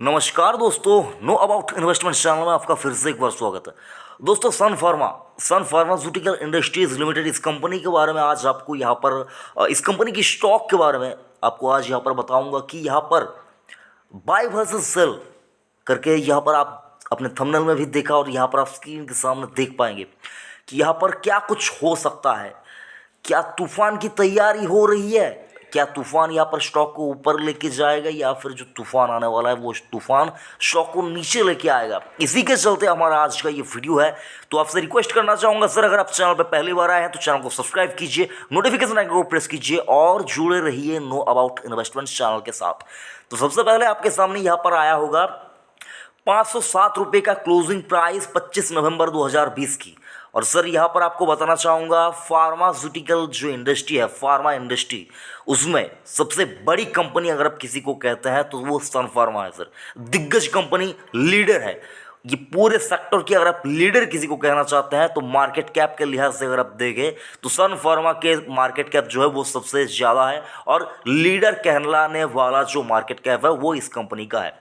नमस्कार दोस्तों, know about investment channel में आपका फिर से एक बार स्वागत है। दोस्तों, सन फार्मास्यूटिकल इंडस्ट्रीज लिमिटेड, इस कंपनी के बारे में आज आपको यहाँ पर इस कंपनी की स्टॉक के बारे में आपको आज यहाँ पर बताऊंगा कि यहाँ पर बाय वर्सेस सेल करके यहाँ पर आप अपने थंबनेल में भी देखा और यहाँ पर आप स्क्रीन के सामने देख पाएंगे कि यहाँ पर क्या कुछ हो सकता है। क्या तूफान की तैयारी हो रही है? क्या तूफान यहाँ पर स्टॉक को ऊपर लेके जाएगा या फिर जो तूफान आने वाला है वो तूफान स्टॉक को नीचे लेके आएगा? इसी के चलते हमारा आज का ये वीडियो है। तो आपसे रिक्वेस्ट करना चाहूँगा सर, अगर आप चैनल पर पहली बार आए हैं तो चैनल को सब्सक्राइब कीजिए, नोटिफिकेशन आइकन को प्रेस कीजिए और जुड़े रहिए नो अबाउट इन्वेस्टमेंट चैनल के साथ। तो सबसे पहले आपके सामने यहाँ पर आया होगा 507 रुपये का क्लोजिंग प्राइस 25 नवंबर 2020 की। और सर यहाँ पर आपको बताना चाहूँगा, फार्मास्यूटिकल जो इंडस्ट्री है, फार्मा इंडस्ट्री, उसमें सबसे बड़ी कंपनी अगर आप किसी को कहते हैं तो वो सन फार्मा है सर। दिग्गज कंपनी, लीडर है ये पूरे सेक्टर की। अगर आप लीडर किसी को कहना चाहते हैं तो मार्केट कैप के लिहाज से अगर आप देखें तो सन फार्मा के मार्केट कैप जो है वो सबसे ज़्यादा है और लीडर कहलाने वाला जो मार्केट कैप है वो इस कंपनी का है।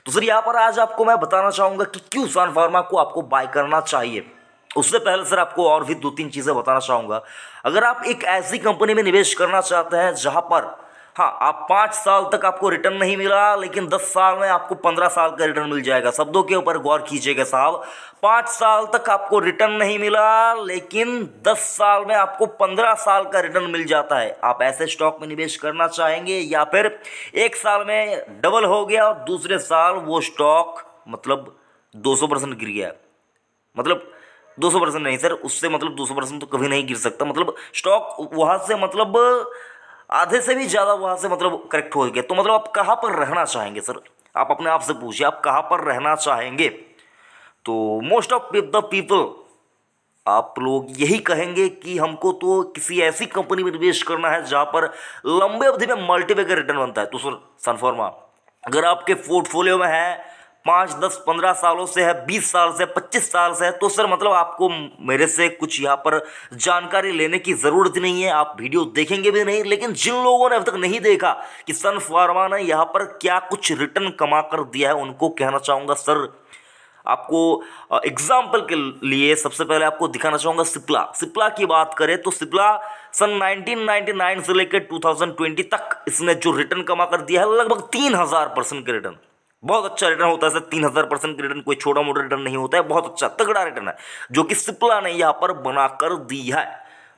तो सर यहाँ पर आज आपको मैं बताना चाहूँगा कि क्यों सन फार्मा को आपको बाय करना चाहिए। उससे पहले सर आपको और भी 2-3 चीज़ें बताना चाहूँगा। अगर आप एक ऐसी कंपनी में निवेश करना चाहते हैं जहाँ पर आप 5 साल तक आपको रिटर्न नहीं मिला लेकिन 10 साल में आपको 15 साल का रिटर्न मिल जाएगा। शब्दों के ऊपर गौर कीजिएगा साहब, 5 साल तक आपको रिटर्न नहीं मिला लेकिन 10 साल में आपको 15 साल का रिटर्न मिल जाता है। आप ऐसे स्टॉक में निवेश करना चाहेंगे या फिर 1 साल में डबल हो गया और दूसरे साल वो स्टॉक मतलब 200% गिर गया? मतलब 200% नहीं सर, उससे मतलब 200% तो कभी नहीं गिर सकता। मतलब स्टॉक वहाँ से मतलब आधे से भी ज़्यादा वहाँ से मतलब करेक्ट हो गया। तो मतलब आप कहाँ पर रहना चाहेंगे सर? आप अपने आप से पूछिए, आप कहाँ पर रहना चाहेंगे? तो मोस्ट ऑफ द पीपल, आप लोग यही कहेंगे कि हमको तो किसी ऐसी कंपनी में निवेश करना है जहाँ पर लंबे अवधि में मल्टीपल का रिटर्न बनता है। तो सर सन फार्मा अगर आपके पोर्टफोलियो में है 5, 10, 15 सालों से है, 20 साल से, 25 साल से है, तो सर मतलब आपको मेरे से कुछ यहाँ पर जानकारी लेने की ज़रूरत नहीं है। आप वीडियो देखेंगे भी नहीं। लेकिन जिन लोगों ने अब तक नहीं देखा कि सन फार्मा ने यहाँ पर क्या कुछ रिटर्न कमा कर दिया है, उनको कहना चाहूँगा सर, आपको एग्जाम्पल के लिए सबसे पहले आपको दिखाना चाहूँगा सिप्ला की बात करें तो सिप्ला सन 1999 से लेकर 2020 तक इसने जो रिटर्न कमा कर दिया है लगभग 3000% का रिटर्न। बहुत अच्छा रिटर्न होता है सर, 3000% का रिटर्न कोई छोटा मोटा रिटर्न नहीं होता है, बहुत अच्छा तगड़ा रिटर्न है जो कि सिप्ला ने यहाँ पर बना कर दी है।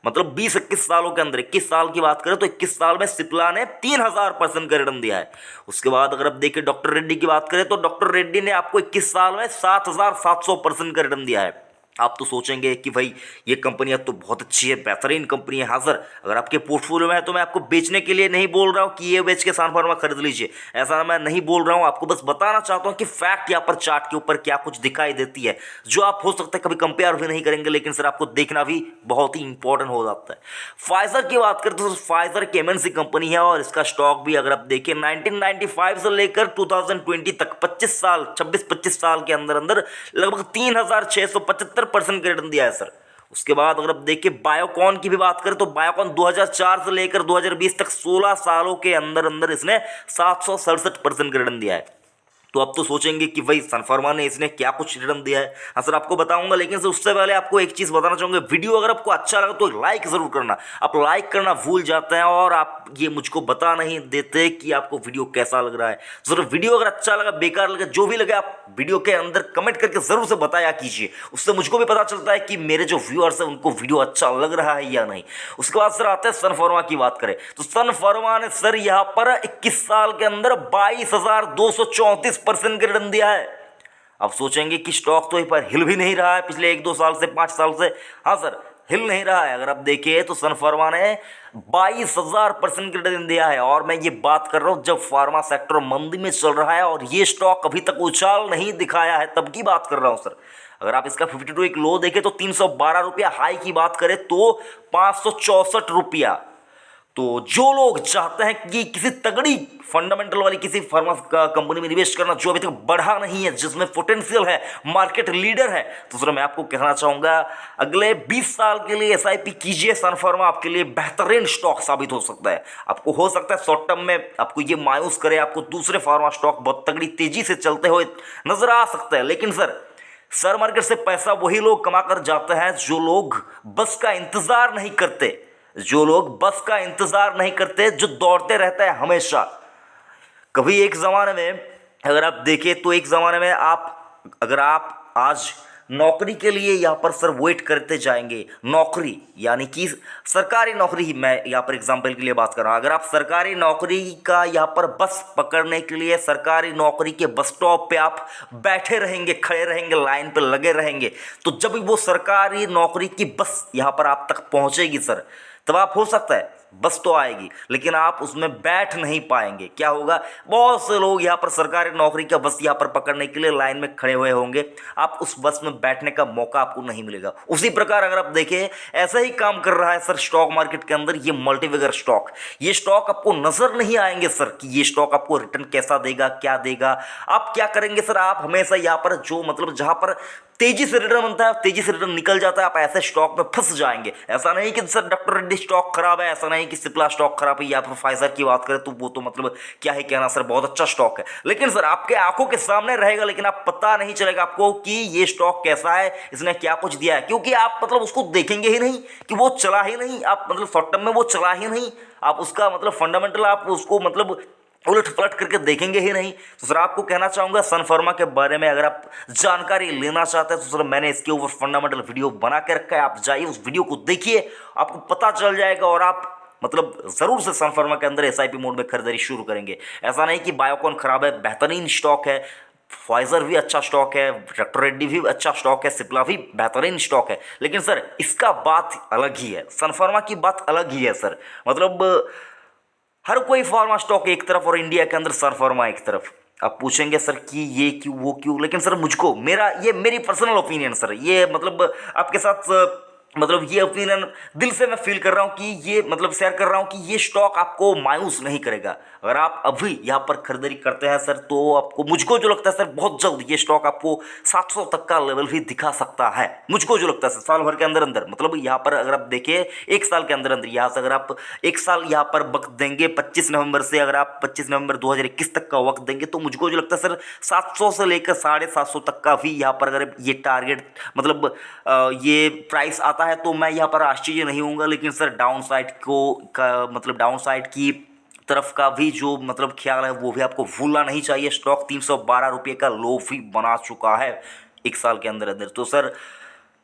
मतलब 20-21 सालों के अंदर, 21 साल की बात करें तो 21 साल में सिप्ला ने 3000% का रिटर्न दिया है। उसके बाद अगर आप देखें डॉक्टर रेड्डी की बात करें तो डॉक्टर रेड्डी ने आपको 21 साल में 7700% का रिटर्न दिया है। आप तो सोचेंगे कि भाई ये कंपनियां तो बहुत अच्छी है, बेहतरीन कंपनी है। हाँ सर, अगर आपके पोर्टफोलियो में है तो मैं आपको बेचने के लिए नहीं बोल रहा हूँ कि ये बेच के सन फार्मा खरीद लीजिए, ऐसा मैं नहीं बोल रहा हूँ। आपको बस बताना चाहता हूँ कि फैक्ट यहाँ पर चार्ट के ऊपर क्या कुछ दिखाई देती है जो आप हो सकता है कभी कंपेयर भी नहीं करेंगे, लेकिन सर आपको देखना भी बहुत ही इंपॉर्टेंट हो जाता है। फाइजर की बात करें तो फाइजर की एमएनसी कंपनी है और इसका स्टॉक भी अगर आप देखें 1995 से लेकर 2020 तक 25 साल, 26-25 साल के अंदर अंदर लगभग 3675% का रिटर्न दिया है सर। उसके बाद अगर आप देखिए बायोकॉन की भी बात करें तो बायोकॉन 2004 से लेकर 2020 तक 16 सालों के अंदर अंदर इसने 767% का रिटर्न दिया है। तो आप तो सोचेंगे कि भाई सन फार्मा ने इसने क्या कुछ रिटर्न दिया है। हाँ सर आपको बताऊंगा, लेकिन सर उससे पहले आपको एक चीज़ बताना चाहूँगा। वीडियो अगर आपको अच्छा लगा तो लाइक ज़रूर करना। आप लाइक करना भूल जाते हैं और आप ये मुझको बता नहीं देते कि आपको वीडियो कैसा लग रहा है। सर वीडियो अगर अच्छा लगा, बेकार लगा, जो भी लगे, आप वीडियो के अंदर कमेंट करके ज़रूर से बताया कीजिए। उससे मुझको भी पता चलता है कि मेरे जो व्यूअर्स हैं उनको वीडियो अच्छा लग रहा है या नहीं। उसके बाद सर आते हैं सन फार्मा की बात करें तो सन फार्मा ने सर यहाँ पर 21 साल के अंदर 22,234% का रिटर्न दिया है। आप सोचेंगे कि स्टॉक तो पर हिल भी नहीं रहा है पिछले 1-2 साल से, 5 साल से। हाँ सर, हिल नहीं रहा है। अगर आप देखिए तो सन फार्मा ने 22,000% का रिटर्न दिया है। और मैं ये बात कर रहा हूँ जब फार्मा सेक्टर मंदी में चल रहा है और ये स्टॉक अभी तक उछाल नहीं दिखाया है, तब की बात कर रहा हूँ सर। अगर आप इसका 52 एक लो देखें तो 312 रुपया, हाई की बात करें तो 564 रुपया, तो जो लोग चाहते हैं कि किसी तगड़ी फंडामेंटल वाली किसी फार्मा कंपनी में निवेश करना जो अभी तक बढ़ा नहीं है, जिसमें पोटेंशियल है, मार्केट लीडर है, तो सर मैं आपको कहना चाहूँगा अगले 20 साल के लिए एसआईपी कीजिए। सन फार्मा आपके लिए बेहतरीन स्टॉक साबित हो सकता है। आपको हो सकता है शॉर्ट टर्म में आपको ये मायूस करे, आपको दूसरे फार्मा स्टॉक बहुत तगड़ी तेजी से चलते हुए नजर आ सकता है, लेकिन सर शेयर मार्केट से पैसा वही लोग कमा कर जाते हैं जो लोग बस का इंतजार नहीं करते, जो लोग बस का इंतजार नहीं करते, जो दौड़ते रहते हैं हमेशा। कभी एक ज़माने में अगर आप देखें तो एक ज़माने में अगर आप आज नौकरी के लिए यहाँ पर सर वेट करते जाएंगे, नौकरी यानी कि सरकारी नौकरी ही मैं यहाँ पर एग्जांपल के लिए बात कर रहा हूँ। अगर आप सरकारी नौकरी का यहाँ पर बस पकड़ने के लिए सरकारी नौकरी के बस स्टॉप पे आप बैठे रहेंगे, खड़े रहेंगे, लाइन पे लगे रहेंगे, तो जब वो सरकारी नौकरी की बस यहाँ पर आप तक पहुँचेगी सर, तब आप हो सकता है बस तो आएगी लेकिन आप उसमें बैठ नहीं पाएंगे। क्या होगा, बहुत से लोग यहाँ पर सरकारी नौकरी का बस यहाँ पर पकड़ने के लिए लाइन में खड़े हुए होंगे, आप उस बस में बैठने का मौका आपको नहीं मिलेगा। उसी प्रकार अगर आप देखें ऐसा ही काम कर रहा है सर स्टॉक मार्केट के अंदर, ये मल्टीबैगर स्टॉक, ये स्टॉक आपको नजर नहीं आएंगे सर कि ये स्टॉक आपको रिटर्न कैसा देगा, क्या देगा। आप क्या करेंगे सर, आप हमेशा यहाँ पर जो मतलब जहाँ पर तेजी से रिटर्न बनता है, तेजी से रिटर्न निकल जाता है, आप ऐसे स्टॉक में फंस जाएंगे। ऐसा नहीं कि सर डॉक्टर रेड्डी स्टॉक खराब है, ऐसा नहीं कि सिप्ला स्टॉक खराब है, या फिर फाइजर की बात करें तो वो तो मतलब क्या ही कहना सर, बहुत अच्छा स्टॉक है, लेकिन सर आपके आंखों के सामने रहेगा लेकिन आप पता नहीं चलेगा आपको कि ये स्टॉक कैसा है, इसने क्या कुछ दिया है, क्योंकि आप मतलब उसको देखेंगे ही नहीं कि वो चला ही नहीं, आप मतलब शॉर्ट टर्म में वो चला ही नहीं, आप उसका मतलब फंडामेंटल आप उसको मतलब उलट पलट करके देखेंगे ही नहीं। तो सर आपको कहना चाहूँगा सन फार्मा के बारे में अगर आप जानकारी लेना चाहते हैं तो सर मैंने इसके ऊपर फंडामेंटल वीडियो बना के रखा है, आप जाइए उस वीडियो को देखिए, आपको पता चल जाएगा और आप मतलब ज़रूर से सन फार्मा के अंदर एसआईपी मोड में खरीदारी शुरू करेंगे। ऐसा नहीं कि बायोकॉन खराब है, बेहतरीन स्टॉक है, फाइजर भी अच्छा स्टॉक है, डॉक्टर रेड्डी भी अच्छा स्टॉक है, सिप्ला भी बेहतरीन स्टॉक है, लेकिन सर इसका बात अलग ही है, सन फार्मा की बात अलग ही है सर। मतलब हर कोई फार्मा स्टॉक एक तरफ और इंडिया के अंदर सन फार्मा एक तरफ। आप पूछेंगे सर कि ये क्यों वो क्यों, लेकिन सर मुझको मेरी पर्सनल ओपिनियन सर, ये मतलब आपके साथ मतलब ये ओपिनियन दिल से मैं फील कर रहा हूँ कि ये मतलब शेयर कर रहा हूँ कि ये स्टॉक आपको मायूस नहीं करेगा। अगर आप अभी यहाँ पर खरीदारी करते हैं सर तो आपको, मुझको जो लगता है सर बहुत जल्द ये स्टॉक आपको 700 तक का लेवल भी दिखा सकता है, मुझको जो लगता है सर साल भर के अंदर अंदर। मतलब यहाँ पर अगर आप देखिए एक साल के अंदर अंदर, यहाँ से अगर आप एक साल यहाँ पर वक्त देंगे 25 नवंबर से, अगर आप 25 नवंबर 2021 तक का वक्त देंगे तो मुझको जो लगता है सर 700 से लेकर 750 तक का भी यहाँ पर अगर ये टारगेट मतलब ये प्राइस आता है तो मैं यहाँ पर आश्चर्य नहीं होऊंगा। लेकिन सर डाउन साइड मतलब डाउन साइड की तरफ का भी जो मतलब ख्याल है वो भी आपको भूलना नहीं चाहिए। स्टॉक 312 रुपये का लो भी बना चुका है एक साल के अंदर अंदर। तो सर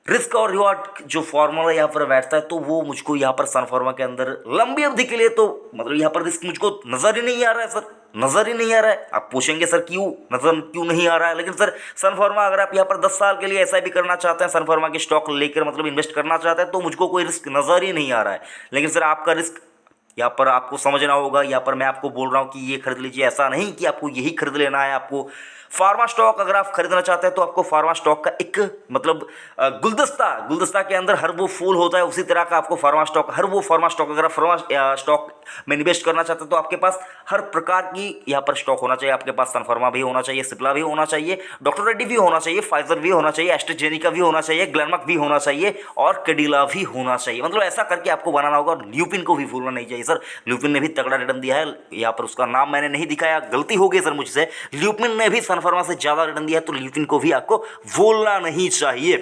रिस्क और रिवॉर्ड जो फॉर्मूला यहाँ पर बैठता है तो वो मुझको यहाँ पर सन फार्मा के अंदर लंबी अवधि के लिए तो मतलब यहाँ पर रिस्क मुझको नज़र ही नहीं आ रहा है सर, नज़र ही नहीं आ रहा है। आप पूछेंगे सर क्यों नहीं आ रहा है, लेकिन सर सन फार्मा अगर आप यहाँ पर 10 साल के लिए एसआईपी करना चाहते हैं, सन फार्मा के स्टॉक लेकर मतलब इन्वेस्ट करना चाहते हैं तो मुझको कोई रिस्क नज़र ही नहीं आ रहा है। लेकिन सर आपका रिस्क यहाँ पर आपको समझना होगा, यहाँ पर मैं आपको बोल रहा हूँ कि ये खरीद लीजिए, ऐसा नहीं कि आपको यही खरीद लेना है। आपको फार्मा स्टॉक अगर आप खरीदना चाहते हैं तो आपको फार्मा स्टॉक का एक मतलब गुलदस्ता के अंदर हर वो फूल होता है, उसी तरह का आपको फार्मा स्टॉक, हर वो फार्मा स्टॉक अगर आप फार्मा स्टॉक में निवेश करना चाहते हैं तो आपके पास हर प्रकार की यहाँ पर स्टॉक होना चाहिए। आपके पास सन फार्मा भी होना चाहिए, सिप्ला भी होना चाहिए, डॉक्टर रेड्डी भी होना चाहिए, फाइजर भी होना चाहिए, एस्ट्राजेनेका भी होना चाहिए, ग्लेनमार्क भी होना चाहिए और कैडिला भी होना चाहिए। मतलब ऐसा करके आपको बनाना होगा। और ल्यूपिन को भी भूलना नहीं चाहिए सर, ल्यूपिन ने भी तगड़ा रिटर्न दिया है, यहाँ पर उसका नाम मैंने नहीं दिखाया, गलती हो गई सर मुझसे। ल्यूपिन ने भी सन फार्मा से ज़्यादा रिटर्न दिया है तो ल्यूपिन को भी आपको भूलना नहीं चाहिए।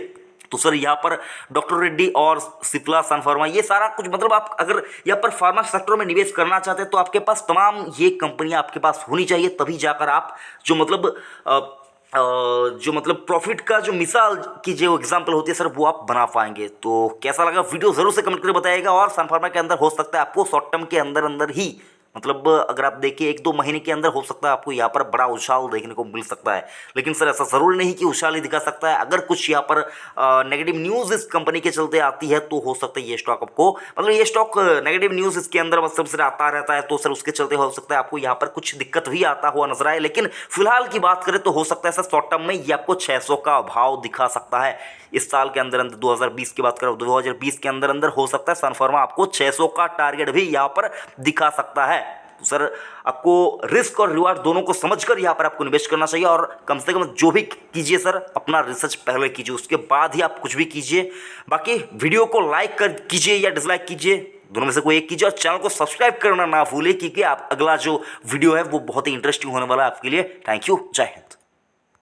तो सर यहाँ पर डॉक्टर रेड्डी और सिप्ला, सन फार्मा, ये सारा कुछ मतलब आप अगर यहाँ पर फार्मा सेक्टर में निवेश करना चाहते हैं तो आपके पास तमाम ये कंपनियां आपके पास होनी चाहिए, तभी जाकर आप जो मतलब प्रॉफिट का जो मिसाल की जो एग्जांपल होती है सर वो आप बना पाएंगे। तो कैसा लगा वीडियो ज़रूर से कमेंट करके बताइएगा। और सन फार्मा के अंदर हो सकता है आपको शॉर्ट टर्म के अंदर अंदर ही मतलब अगर आप देखिए 1-2 महीने के अंदर हो सकता है आपको यहाँ पर बड़ा उछाल देखने को मिल सकता है। लेकिन सर ऐसा ज़रूरी नहीं कि उछाल ही दिखा सकता है। अगर कुछ यहाँ पर नेगेटिव न्यूज़ इस कंपनी के चलते आती है तो हो सकता है ये स्टॉक आपको, मतलब ये स्टॉक नेगेटिव न्यूज़ इसके अंदर मतलब सर आता रहता है, तो सर उसके चलते हो सकता है आपको यहाँ पर कुछ दिक्कत भी आता हुआ नजर आए। लेकिन फिलहाल की बात करें तो हो सकता है सर शॉर्ट टर्म में ये आपको 600 का भाव दिखा सकता है। इस साल के अंदर अंदर 2020 की बात करें, 2020 के अंदर अंदर हो सकता है सन फार्मा आपको 600 का टारगेट भी यहाँ पर दिखा सकता है। तो सर आपको रिस्क और रिवार्ड दोनों को समझकर यहाँ पर आपको निवेश करना चाहिए, और कम से कम जो भी कीजिए सर अपना रिसर्च पहले कीजिए, उसके बाद ही आप कुछ भी कीजिए। बाकी वीडियो को लाइक कर कीजिए या डिसलाइक कीजिए, दोनों में से कोई एक कीजिए, और चैनल को सब्सक्राइब करना ना भूलिए, क्योंकि आप अगला जो वीडियो है वो बहुत ही इंटरेस्टिंग होने वाला है आपके लिए। थैंक यू, जय हिंद।